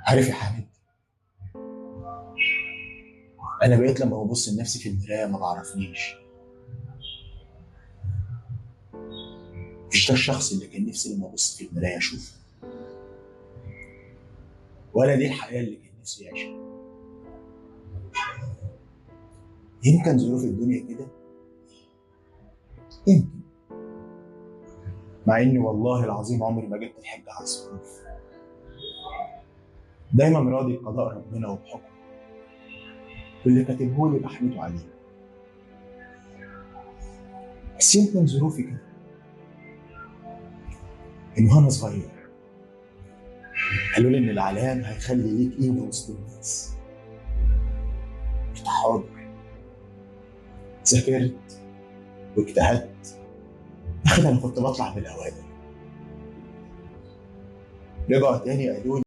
عارف يا حامد، انا بقيت لما ببص لنفسي في المرايه ما بعرفنيش. مش ده الشخص اللي كان نفسي لما ابص في المرايه اشوفه، ولا دي الحياه اللي كان نفسي اعيشها. يمكن ظروف الدنيا كده، يمكن. مع اني والله العظيم عمري ما جبت الحجه على الظروف، دايما راضي بقضاء ربنا وبحكمه، واللي كاتبه لي بحمده عليه. بس يمكن ظروفي كده، ان وانا صغير قالوا لي ان العلام هيخلي ليك قيمه وسط الناس. كنت حاضر، ذاكرت واجتهدت. اخي انا كنت بطلع من الاوائل. رجعوا تاني قالوا لي